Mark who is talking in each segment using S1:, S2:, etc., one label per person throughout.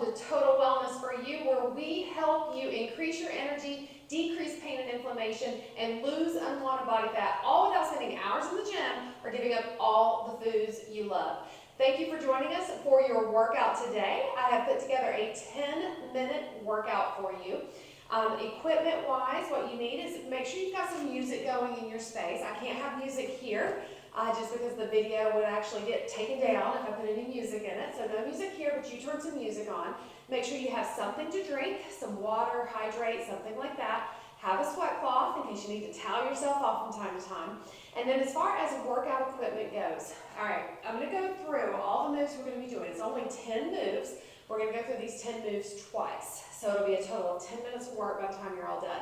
S1: welcome to Total Wellness for You, where we help you increase your energy, decrease pain and inflammation, and lose unwanted body fat, all without spending hours in the gym or giving up all the foods you love. Thank you for joining us for your workout today. I have put together a 10-minute workout for you. Equipment-wise, what you need is make sure you've got some music going in your space. I can't have music here. Just because the video would actually get taken down if I put any music in it. So no music here, but you turn some music on. Make sure you have something to drink, some water, hydrate, something like that. Have a sweat cloth in case you need to towel yourself off from time to time. And then as far as workout equipment goes, all right, I'm going to go through all the moves we're going to be doing. It's only 10 moves. We're going to go through these 10 moves twice. So it'll be a total of 10 minutes of work by the time you're all done.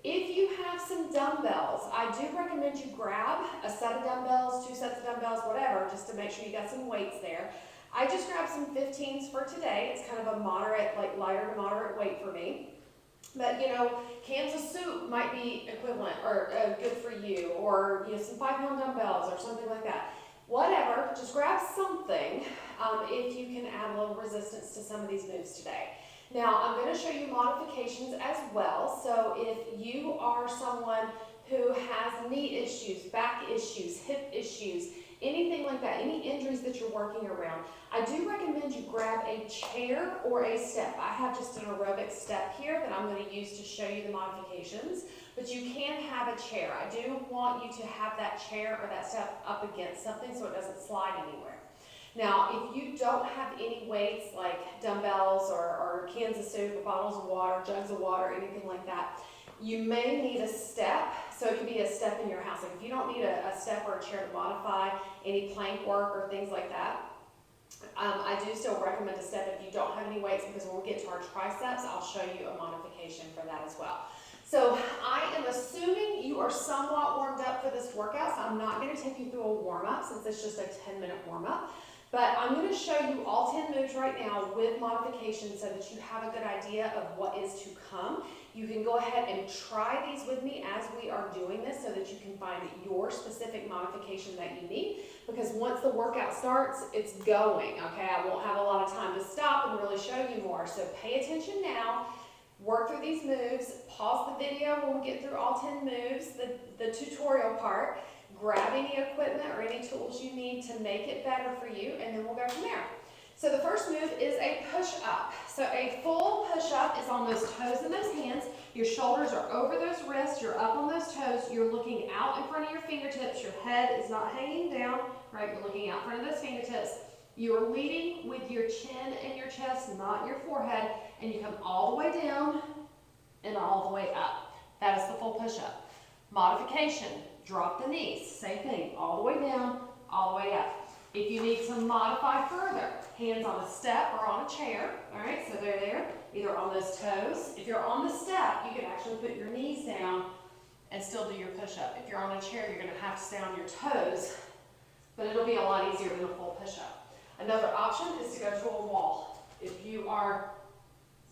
S1: If you have some dumbbells, I do recommend you grab a set of dumbbells, 2 sets of dumbbells, whatever, just to make sure you got some weights there. I just grabbed some 15s for today. It's kind of a moderate, like lighter to moderate weight for me. But you know, cans of soup might be equivalent or good for you, or you know, some 5-pound dumbbells or something like that. Whatever, just grab something if you can add a little resistance to some of these moves today. Now, I'm going to show you modifications as well. So if you are someone who has knee issues, back issues, hip issues, anything like that, any injuries that you're working around, I do recommend you grab a chair or a step. I have just an aerobic step here that I'm going to use to show you the modifications, but you can have a chair. I do want you to have that chair or that step up against something so it doesn't slide anywhere. Now, if you don't have any weights like dumbbells or cans of soup or bottles of water, jugs of water, anything like that, you may need a step. So it could be a step in your house. Like if you don't need a step or a chair to modify any plank work or things like that, I do still recommend a step if you don't have any weights, because when we get to our triceps, I'll show you a modification for that as well. So I am assuming you are somewhat warmed up for this workout, so I'm not going to take you through a warm-up since it's just a 10-minute warm-up. But I'm going to show you all 10 moves right now with modifications so that you have a good idea of what is to come. You can go ahead and try these with me as we are doing this so that you can find your specific modification that you need. Because once the workout starts, it's going, okay? I won't have a lot of time to stop and really show you more. So pay attention now. Work through these moves. Pause the video when we get through all 10 moves, the tutorial part. Grab any equipment or any tools you need to make it better for you, and then we'll go from there. So the first move is a push-up. So a full push-up is on those toes and those hands. Your shoulders are over those wrists. You're up on those toes. You're looking out in front of your fingertips. Your head is not hanging down, right? You're looking out in front of those fingertips. You're leading with your chin and your chest, not your forehead, and you come all the way down and all the way up. That is the full push-up. Modification. Drop the knees, same thing, all the way down, all the way up. If you need to modify further, hands on a step or on a chair, all right, so they're there, either on those toes. If you're on the step, you can actually put your knees down and still do your push-up. If you're on a chair, you're gonna have to stay on your toes, but it'll be a lot easier than a full push-up. Another option is to go to a wall. If you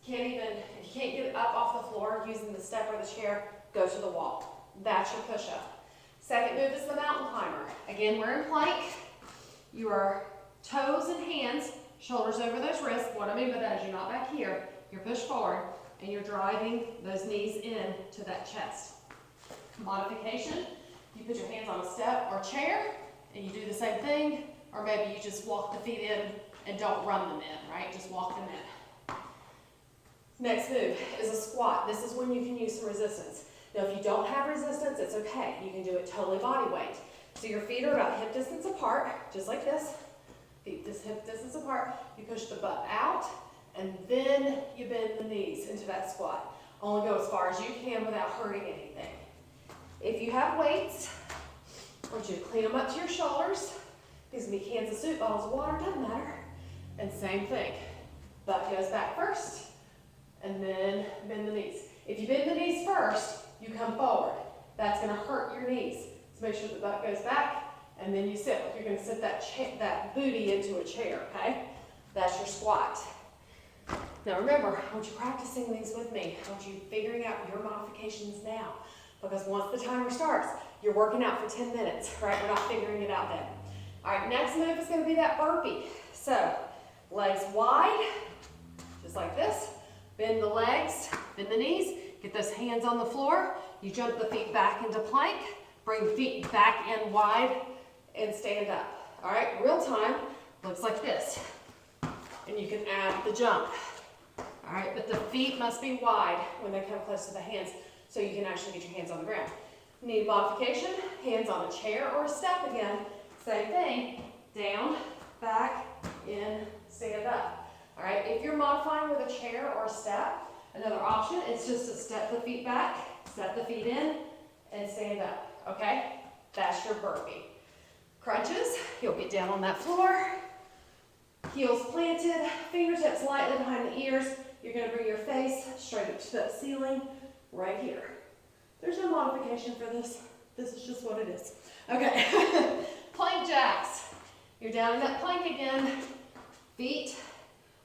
S1: can't get up off the floor using the step or the chair, go to the wall. That's your push-up. Second move is the mountain climber. Again, we're in plank. Your toes and hands, shoulders over those wrists. What I mean by that is you're not back here. You're pushed forward, and you're driving those knees in to that chest. Modification, you put your hands on a step or chair, and you do the same thing, or maybe you just walk the feet in and don't run them in, right? Just walk them in. Next move is a squat. This is when you can use some resistance. Now, if you don't have resistance, it's okay. You can do it totally body weight. So your feet are about hip distance apart, just like this. Feet this hip distance apart. You push the butt out, and then you bend the knees into that squat. Only go as far as you can without hurting anything. If you have weights, I want you to clean them up to your shoulders. These can be cans of soup, bottles of water, doesn't matter. And same thing. Butt goes back first, and then bend the knees. If you bend the knees first, you come forward. That's going to hurt your knees. So make sure the butt goes back, and then you sit. You're going to sit that booty into a chair, okay? That's your squat. Now remember, I want you practicing these with me. I want you figuring out your modifications now. Because once the timer starts, you're working out for 10 minutes, right? We're not figuring it out then. All right, next move is going to be that burpee. So legs wide, just like this. Bend the legs, bend the knees, get those hands on the floor. You jump the feet back into plank, bring the feet back in wide, and stand up. All right, real time, looks like this. And you can add the jump. All right, but the feet must be wide when they come close to the hands so you can actually get your hands on the ground. Need modification, hands on a chair or a step again. Same thing, down, back, in, stand up. All right, if you're modifying with a chair or a step, another option is just to step the feet back, step the feet in, and stand up, okay? That's your burpee. Crunches, you'll get down on that floor, heels planted, fingertips lightly behind the ears. You're gonna bring your face straight up to that ceiling right here. There's no modification for this. This is just what it is. Okay, plank jacks. You're down in that plank again. Feet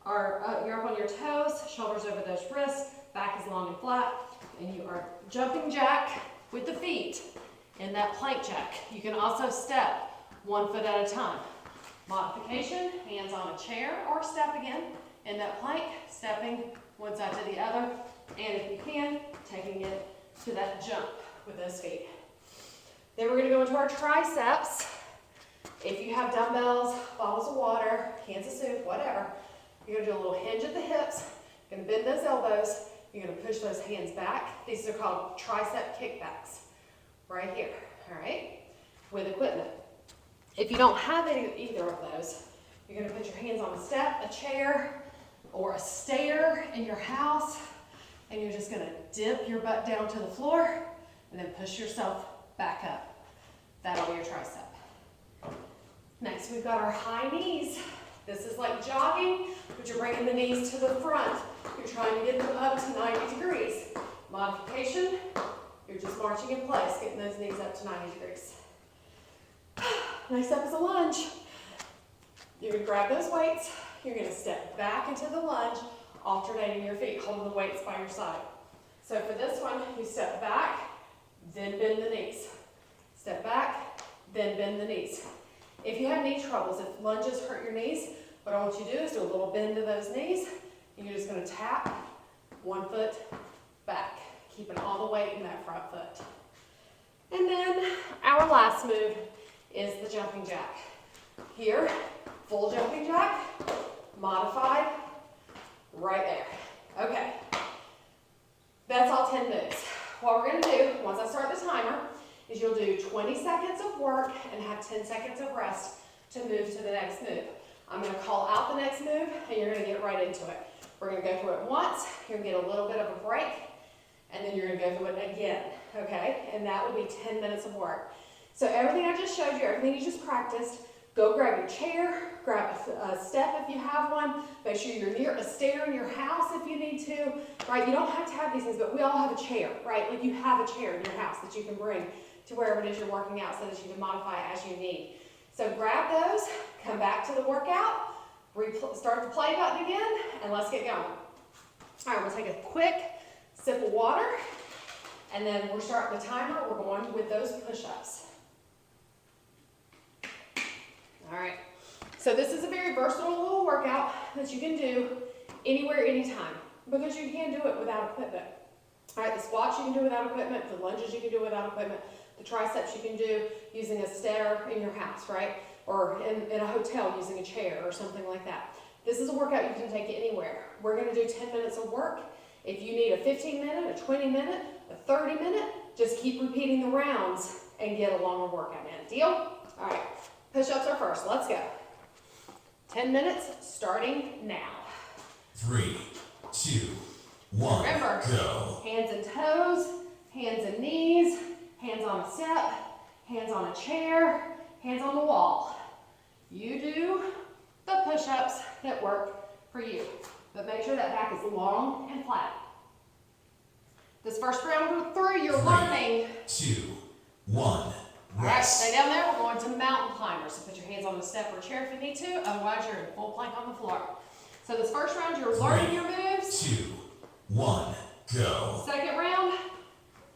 S1: are, you're up on your toes, shoulders over those wrists, back is long and flat, and you are jumping jack with the feet in that plank jack. You can also step 1 foot at a time. Modification, hands on a chair or step again in that plank, stepping one side to the other, and if you can, taking it to that jump with those feet. Then we're gonna go into our triceps. If you have dumbbells, bottles of water, cans of soup, whatever, you're gonna do a little hinge at the hips, you're gonna bend those elbows, you're gonna push those hands back. These are called tricep kickbacks, right here, all right, with equipment. If you don't have either of those, you're gonna put your hands on a step, a chair, or a stair in your house, and you're just gonna dip your butt down to the floor and then push yourself back up. That'll be your tricep. Next, we've got our high knees. This is like jogging, but you're bringing the knees to the front. You're trying to get them up to 90 degrees. Modification, you're just marching in place, getting those knees up to 90 degrees. Next up is a lunge. You're gonna grab those weights, you're gonna step back into the lunge, alternating your feet, holding the weights by your side. So for this one, you step back, then bend the knees. Step back, then bend the knees. If you have knee troubles, if lunges hurt your knees, what I want you to do is do a little bend to those knees, and you're just gonna tap 1 foot back, keeping all the weight in that front foot. And then our last move is the jumping jack. Here, full jumping jack, modified, right there. Okay, that's all 10 moves. What we're gonna do, once I start the timer, is you'll do 20 seconds of work and have 10 seconds of rest to move to the next move. I'm gonna call out the next move, and you're gonna get right into it. We're gonna go through it once, you're gonna get a little bit of a break, and then you're gonna go through it again, okay? And that will be 10 minutes of work. So everything I just showed you, everything you just practiced, go grab your chair, grab a step if you have one, make sure you're near a stair in your house if you need to, right? You don't have to have these things, but we all have a chair, right? Like you have a chair in your house that you can bring to wherever it is you're working out so that you can modify it as you need. So grab those, come back to the workout, start the play button again, and let's get going. All right, we'll take a quick sip of water, and then we're starting the timer. We're going with those push-ups. All right, so this is a very versatile little workout that you can do anywhere, anytime, because you can do it without equipment. All right, the squats you can do without equipment, the lunges you can do without equipment, the triceps you can do using a stair in your house, right? Or in a hotel using a chair or something like that. This is a workout you can take anywhere. We're gonna do 10 minutes of work. If you need a 15-minute, a 20-minute, a 30-minute, just keep repeating the rounds and get a longer workout in. Deal? All right, push-ups are first. Let's go. 10 minutes starting now.
S2: 3, 2, 1,
S1: remember,
S2: go.
S1: Hands and toes, hands and knees, hands on a step, hands on a chair, hands on the wall. You do the push-ups that work for you, but make sure that back is long and flat. This first round of 3, you're learning.
S2: 2, 1,
S1: All right,
S2: rest.
S1: stay down there. We're going to mountain climbers. So put your hands on the step or chair if you need to. Otherwise, you're in full plank on the floor. So this first round, you're learning your moves.
S2: 2, 1, go.
S1: Second round,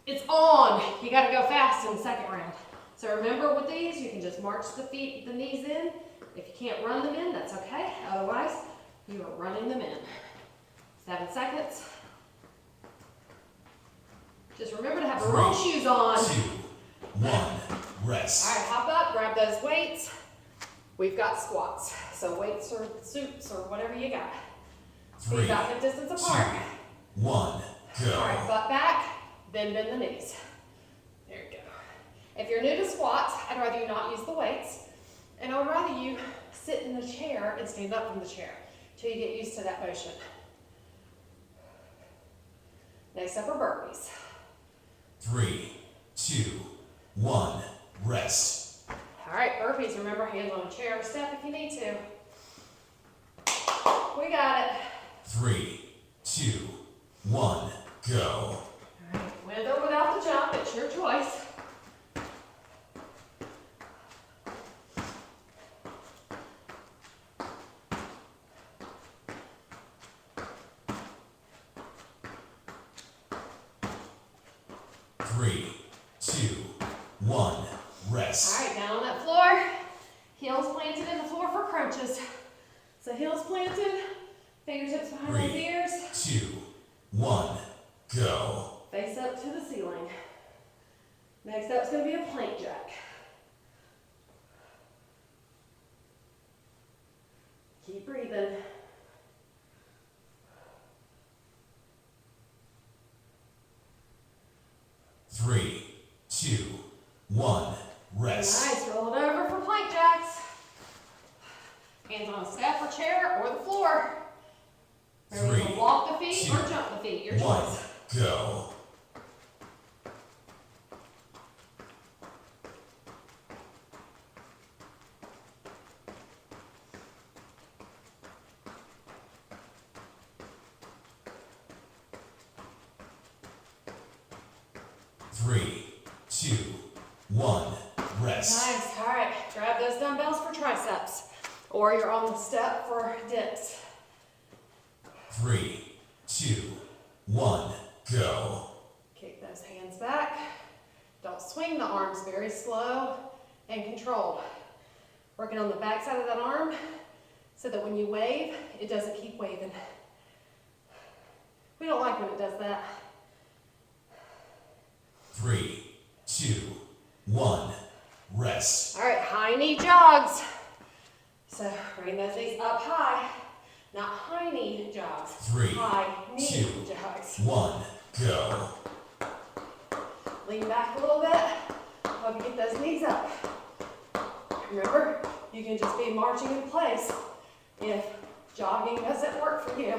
S1: it's on. You got to go fast in the second round. So remember with these, you can just march the knees in. If you can't run them in, that's okay. Otherwise, you are running them in. 7 seconds. Just remember to have the roll shoes on.
S2: 2, 1, rest.
S1: All right, hop up, grab those weights. We've got squats, so weights or suits or whatever you got.
S2: 3,
S1: Feet about hip distance apart.
S2: 2, 1, go.
S1: All right, butt back, then bend the knees. There you go. If you're new to squats, I'd rather you not use the weights, and I would rather you sit in the chair and stand up from the chair till you get used to that motion. Next up are burpees.
S2: 3, 2, 1, rest.
S1: All right, burpees, remember hands on a chair or step if you need to. We got it.
S2: 3, 2, 1, go.
S1: All right, with or without the jump, it's your choice.
S2: Three, 2, 1, rest.
S1: All right, down on that floor. Heels planted in the floor for crunches. So heels planted, fingertips behind those
S2: 3,
S1: ears.
S2: 2, 1, go.
S1: Face up to the ceiling. Next up is going to be a plank jack. Keep breathing.
S2: Three, 2, 1, rest.
S1: Nice, roll it over for plank jacks. Hands on a step or chair or the floor. Remember, you
S2: 3,
S1: can walk the feet
S2: 2,
S1: or jump the feet, your
S2: 1,
S1: choice.
S2: go. Three, 2, 1, rest.
S1: Nice, all right, grab those dumbbells for triceps or you're on the step for dips.
S2: 3, 2, 1, go.
S1: Kick those hands back. Don't swing the arms, very slow and controlled. Working on the back side of that arm so that when you wave, it doesn't keep waving. We don't like when it does that.
S2: 3, 2, 1, rest.
S1: All right, high knee jogs. So bring those knees up high, not high knee jogs.
S2: 3,
S1: high knee
S2: 2,
S1: jogs.
S2: 1, go.
S1: Lean back a little bit. Hope you get those knees up. Remember, you can just be marching in place if jogging doesn't work for you.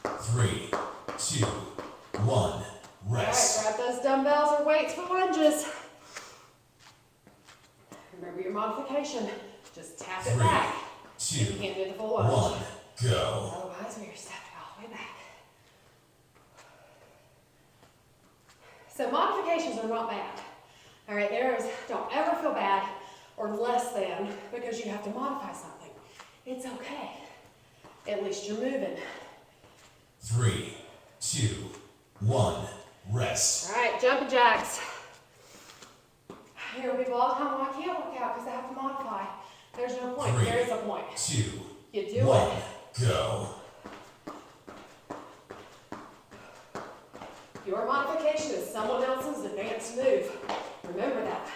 S2: Three, 2, 1, rest.
S1: All right, grab those dumbbells or weights for lunges. Remember your modification. Just tap it
S2: 3,
S1: back.
S2: 2,
S1: You can't do the full lunge.
S2: 1, go.
S1: Otherwise, we are stepping all the way back. So modifications are not bad. All right, don't ever feel bad or less than because you have to modify something. It's okay. At least you're moving.
S2: 3, 2, 1, rest.
S1: All right, jumping jacks. Here people all the time, well, I can't work out because I have to modify. There's no point.
S2: 3,
S1: There is a point.
S2: 2,
S1: You do
S2: 1,
S1: it.
S2: go.
S1: Your modification is someone else's advanced move. Remember that.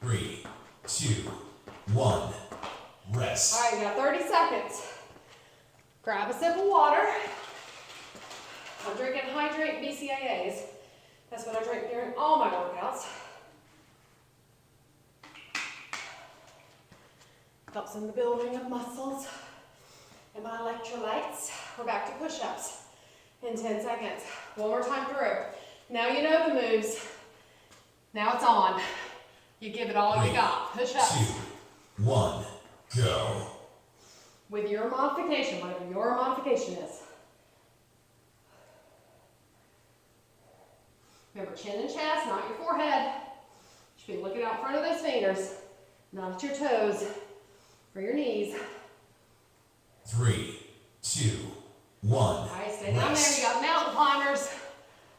S2: Three, 2, 1, rest.
S1: All right, you got 30 seconds. Grab a sip of water. I'm drinking Hydrate BCAAs. That's what I drink during all my workouts. Helps in the building of muscles and my electrolytes. We're back to push-ups in 10 seconds. One more time through. Now you know the moves. Now it's on. You give it all you
S2: 3,
S1: got.
S2: 2,
S1: Push-ups.
S2: 1, go.
S1: With your modification, whatever your modification is. Remember, chin and chest, not your forehead. You should be looking out front of those fingers, not at your toes or your knees.
S2: 3, 2, 1,
S1: All right, stay down there.
S2: rest.
S1: You got mountain climbers.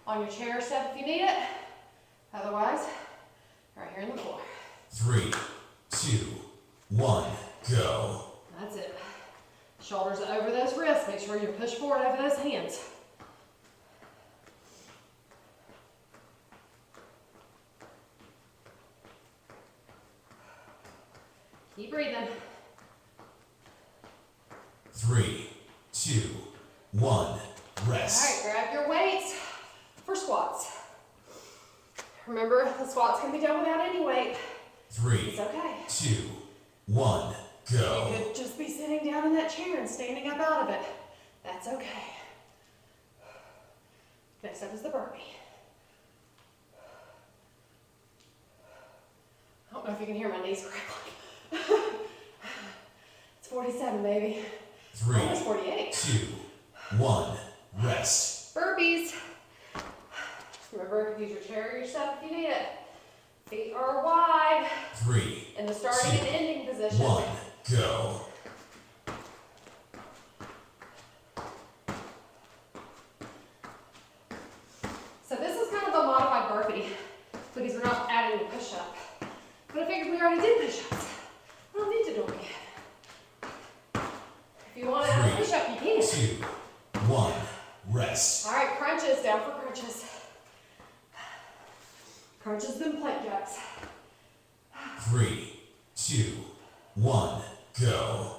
S1: On your chair or step if you need it. Otherwise, right here on the floor.
S2: 3, 2, 1, go.
S1: That's it. Shoulders over those wrists. Make sure you push forward over those hands. Keep breathing.
S2: 3, 2, 1,
S1: All
S2: rest.
S1: right, grab your weights for squats. Remember, the squats can be done without any weight.
S2: 3,
S1: It's okay.
S2: 2, 1, go.
S1: You could just be sitting down in that chair and standing up out of it. That's okay. Next up is the burpee. I don't know if you can hear my knees crackling. It's 47, baby.
S2: 3,
S1: Almost 48.
S2: 2, 1, rest.
S1: Burpees. Remember, use your chair or your step if you need it. Feet are wide
S2: 3,
S1: in the starting and ending position.
S2: 1, go.
S1: So this is kind of a modified burpee because we're not adding a push-up. But I figured we already did push-ups. I don't need to do them again. If you want to add a
S2: 3,
S1: push-up, you can.
S2: 2, 1, rest.
S1: All right, crunches, down for crunches. Crunches, then plank jacks.
S2: 3, 2, 1, go.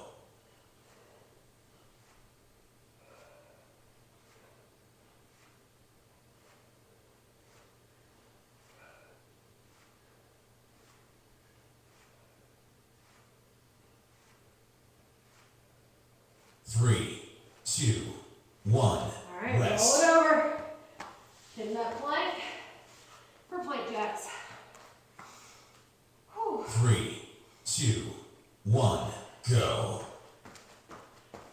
S2: Three, 2, 1,
S1: All right,
S2: rest.
S1: roll it over. Hitting that plank for plank jacks. Whew.
S2: 3, 2, 1, go.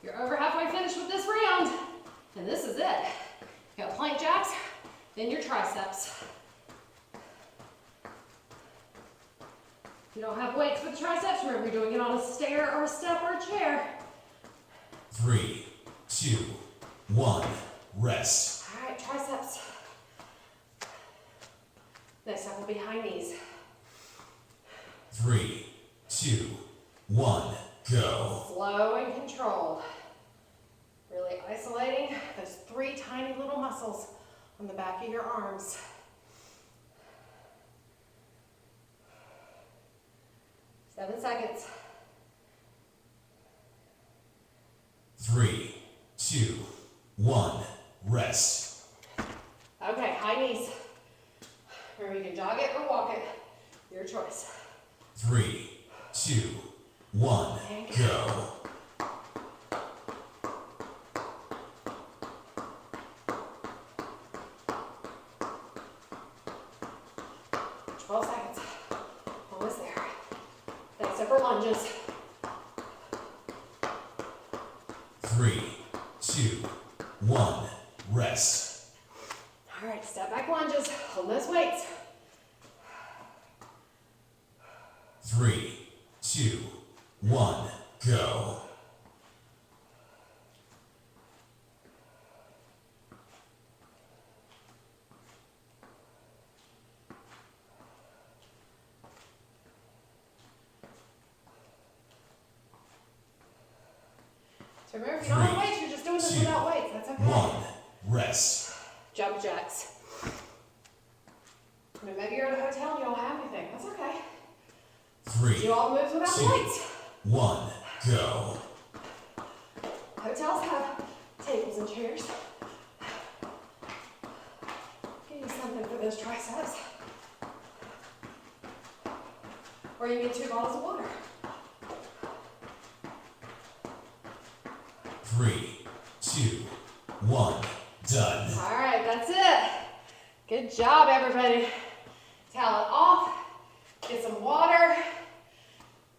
S1: You're over halfway finished with this round, and this is it. You got plank jacks, then your triceps. If you don't have weights for the triceps, remember you're doing it on a stair or a step or a chair.
S2: 3, 2, 1, rest.
S1: All right, triceps. Next up will be high knees.
S2: 3, 2, 1, go.
S1: Slow and controlled. Really isolating those 3 tiny little muscles on the back of your arms. 7 seconds.
S2: 3, 2, 1, rest.
S1: Okay, high knees. Remember, you can jog it or walk it. Your choice.
S2: 3, 2, 1,
S1: And
S2: go.
S1: go. 12 seconds. Almost there. Next up for lunges.
S2: 3, 2, 1, rest.
S1: All right, step back lunges. Hold those weights.
S2: 3, 2, 1, go.
S1: So remember, if you don't have
S2: 3,
S1: weights, you're just doing this
S2: 2,
S1: without weights. That's okay.
S2: 1, rest.
S1: Jump jacks. I mean, maybe you're at a hotel and you don't have anything. That's okay.
S2: 3,
S1: Do all the moves without the
S2: 2,
S1: weights.
S2: 1, go.
S1: Hotels have tables and chairs. Get you something for those triceps. Or you need 2 bottles of water.
S2: 3, 2, 1, done.
S1: All right, that's it. Good job, everybody. Towel it off. Get some water.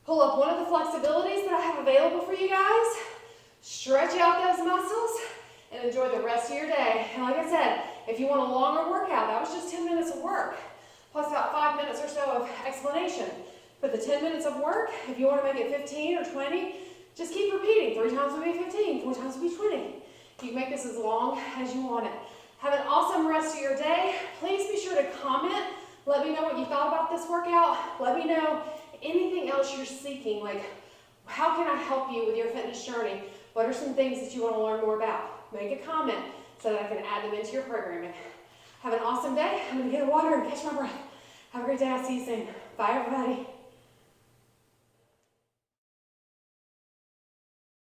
S1: Pull up one of the flexibilities that I have available for you guys. Stretch out those muscles and enjoy the rest of your day. And like I said, if you want a longer workout, that was just 10 minutes of work, plus about 5 minutes or so of explanation. But the 10 minutes of work, if you want to make it 15 or 20, just keep repeating. 3 times would be 15, 4 times would be 20. You can make this as long as you want it. Have an awesome rest of your day. Please be sure to comment. Let me know what you thought about this workout. Let me know anything else you're seeking, like how can I help you with your fitness journey? What are some things that you want to learn more about? Make a comment so that I can add them into your programming. Have an awesome day. I'm going to get water and catch my breath. Have a great day. I'll see you soon. Bye, everybody.